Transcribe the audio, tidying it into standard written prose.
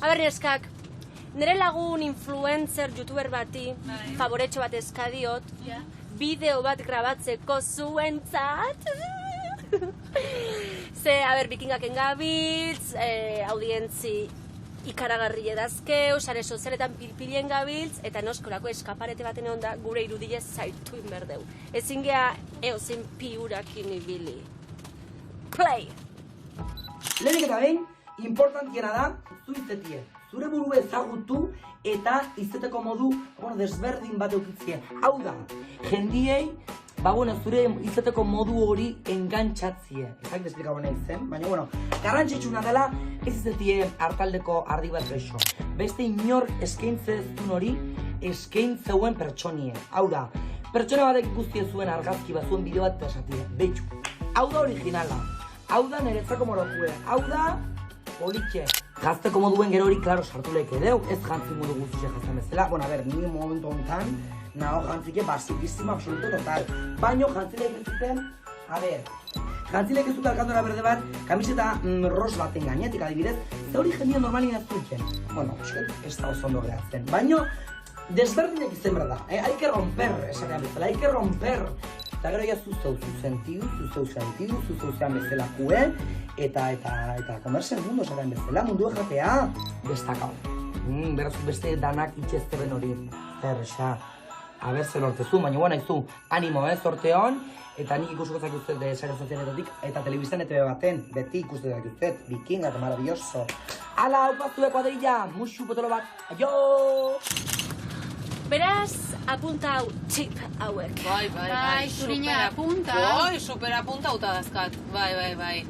Aber, neskak, nire lagun influencer youtuber bati, favoretxo bat eskadiot, bideo bat grabatzeko zuentzat. Ze, bikingak engabiltz, audientzi ikaragarri edazkeu, sare sozialetan pilpilien gabiltz, eta noskolako eskaparete baten onda gure irudile zaitu inberdeu. Ezin gea eozin piurakin ibili. Play! Lehenik eta behin, importantiena da, zu izetie. Zure buru ezagutu eta izeteko modu desberdin bat eukitzie. Hau da, jendiei, zure izeteko modu hori engantxatzie. Ezak desplika hona izen, baina, garrantzitsuna dela ez izetie hartaldeko ardi bat geixo. Beste inor eskaintzezun hori eskaintzeuen pertsonie. Hau da, pertsona batek guztie zuen argazki bat zuen bideo bat esatie. Betxu, hau da originala, hau da niretzako morokue, hau da politxe. Jazteko moduen gero hori, klaro, sartu lehike deu, ez jantzi modu guztiak jazten bezala. Ni momentu honetan, naho jantzike basikissimo, absoluto total. Baino, jantzilek ez zuten, jantzilek ez zuten alkandora berde bat, kamiseta ros baten gainetik adibidez, ze hori jendia normalin ez duten. Ez da oso ondo gehatzen. Baino, desberdinek izen berda, hay que romper, esatean bezala, hay que romper. Eta gero ja zuzeu zean bezala kue, eta komerzen mundu esatean bezala, mundu ejatea, destakau. Beraz beste danak itxezteben hori, zer, zer lortezu, baina izu, animo, sorte hon, eta nik ikusko zakuzet sare sozialetatik, eta telebistan ETV baten, beti ikuste zakuzet, bikinga eta maravilloso. Ala, haupazue kuadrilla, musu potolo bat, aio! Beraz, apunta hau tip hauek. Bai, zurina apunta. Super apunta uta dazkat, bai.